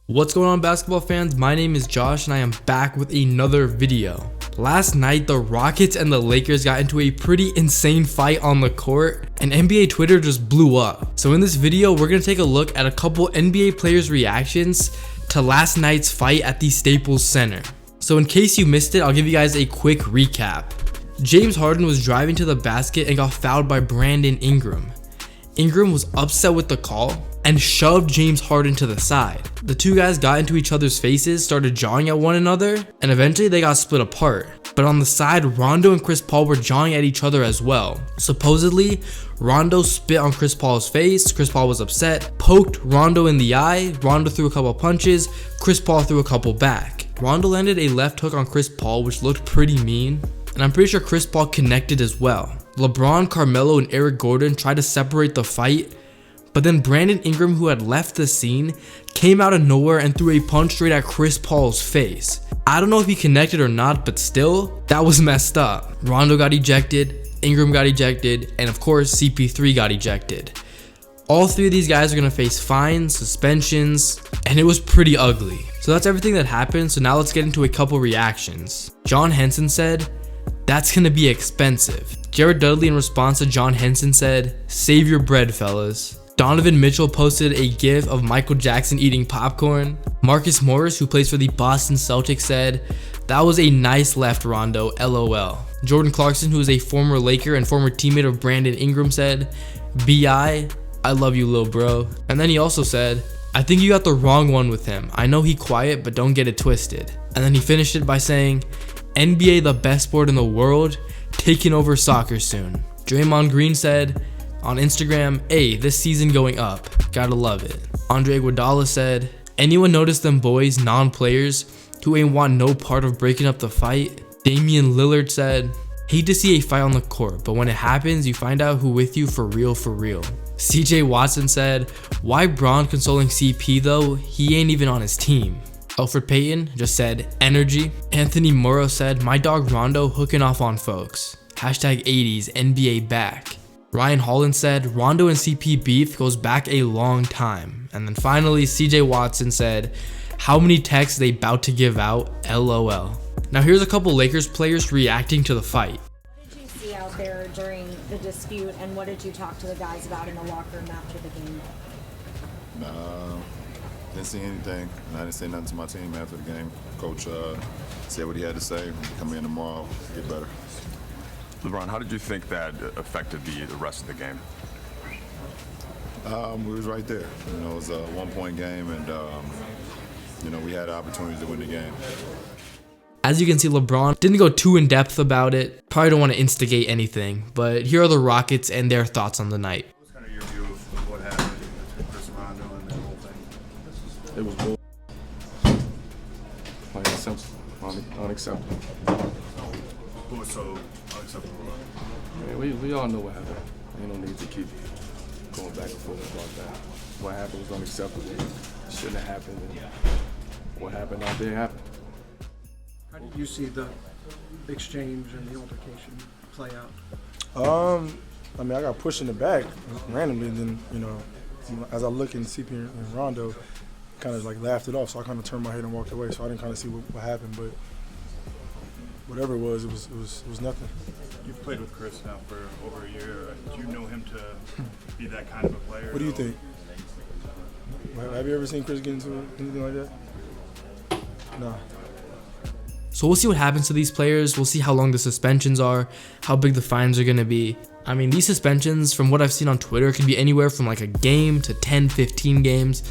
What's going on, basketball fans? My name is Josh and I am back with another video. Last night, the Rockets and the Lakers got into a pretty insane fight on the court and NBA Twitter just blew up. So in this video, we're going to take a look at a couple NBA players' reactions to last night's fight at the Staples Center. So in case you missed it, I'll give you guys a quick recap. James Harden was driving to the basket and got fouled by Brandon Ingram. Ingram was upset with the call and shoved James Harden to the side. The two guys got into each other's faces, started jawing at one another, and eventually they got split apart. But on the side, Rondo and Chris Paul were jawing at each other as well. Supposedly, Rondo spit on Chris Paul's face, Chris Paul was upset, poked Rondo in the eye, Rondo threw a couple punches, Chris Paul threw a couple back. Rondo landed a left hook on Chris Paul, which looked pretty mean, and I'm pretty sure Chris Paul connected as well. LeBron, Carmelo, and Eric Gordon tried to separate the fight, but then Brandon Ingram, who had left the scene, came out of nowhere and threw a punch straight at Chris Paul's face. I don't know if he connected or not, but still, that was messed up. Rondo got ejected, Ingram got ejected, and of course CP3 got ejected. All three of these guys are going to face fines, suspensions, and it was pretty ugly. So that's everything that happened, so now let's get into a couple reactions. John Henson said, "That's going to be expensive." Jared Dudley in response to John Henson said, "Save your bread, fellas." Donovan Mitchell posted a gif of Michael Jackson eating popcorn. Marcus Morris, who plays for the Boston Celtics, said, "That was a nice left, Rondo, LOL." Jordan Clarkson, who is a former Laker and former teammate of Brandon Ingram, said, "BI, I love you, lil bro." And then he also said, "I think you got the wrong one with him. I know he quiet, but don't get it twisted." And then he finished it by saying, "NBA the best sport in the world, taking over soccer soon." Draymond Green said on Instagram, "Hey, this season going up, gotta love it." Andre Iguodala said, "Anyone notice them boys, non-players, who ain't want no part of breaking up the fight?" Damian Lillard said, "Hate to see a fight on the court, but when it happens, you find out who with you for real for real." CJ Watson said, "Why Bron consoling CP though? He ain't even on his team." Alfred Payton just said, "Energy." Anthony Morrow said, "My dog Rondo hooking off on folks. Hashtag 80s NBA back." Ryan Holland said, "Rondo and CP beef goes back a long time." And then finally, CJ Watson said, "How many texts they bout to give out? LOL." Now here's a couple Lakers players reacting to the fight. What did you see out there during the dispute, and what did you talk to the guys about in the locker room after the game? Didn't see anything. I didn't say nothing to my team after the game. Coach said what he had to say. Come in tomorrow, get better. LeBron, how did you think that affected the rest of the game? We was right there. You know, it was a one-point game, and you know, we had opportunities to win the game. As you can see, LeBron didn't go too in depth about it. Probably don't want to instigate anything, but here are the Rockets and their thoughts on the night. What's kind of your view of what happened with Chris Rondo and that whole thing? It was bull. Plain and simple. Unacceptable. What was so unacceptable? Man, we all know what happened. Ain't no need to keep going back and forth about that. What happened was unacceptable. It shouldn't have happened. And what happened out there happened. How did you see the exchange and the altercation play out? I mean, I got pushed in the back randomly, and then, you know, as I look in CP and Rondo, kind of like laughed it off, so I kind of turned my head and walked away, so I didn't kind of see what happened, but whatever it was nothing. You've played with Chris now for over a year. Do you know him to be that kind of a player? What do you think? Have you ever seen Chris get into anything like that? No. So we'll see what happens to these players. We'll see how long the suspensions are, how big the fines are going to be. I mean, these suspensions, from what I've seen on Twitter, could be anywhere from like a game to 10, 15 games.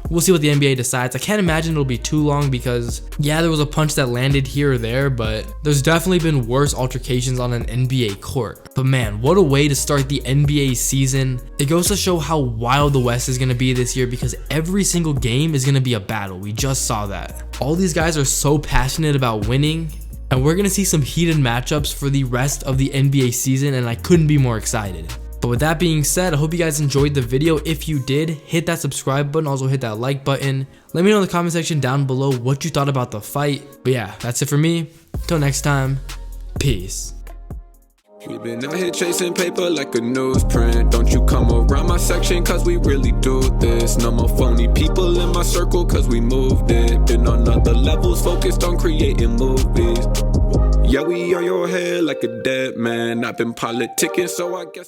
We'll see what the NBA decides. I can't imagine it'll be too long because, yeah, there was a punch that landed here or there, but there's definitely been worse altercations on an NBA court. But man, what a way to start the NBA season. It goes to show how wild the West is going to be this year because every single game is going to be a battle. We just saw that. All these guys are so passionate about winning, and we're going to see some heated matchups for the rest of the NBA season, and I couldn't be more excited. But with that being said, I hope you guys enjoyed the video. If you did, hit that subscribe button, also hit that like button. Let me know in the comment section down below what you thought about the fight. But yeah, that's it for me. Until next time, peace. We been out here chasing paper like a newsprint. Don't you come around my section, cause we really do this. No more phony people in my circle, cause we moved it. Been on other levels, focused on creating movies. Yeah, we on your head like a dead man. I've been politicking, so I guess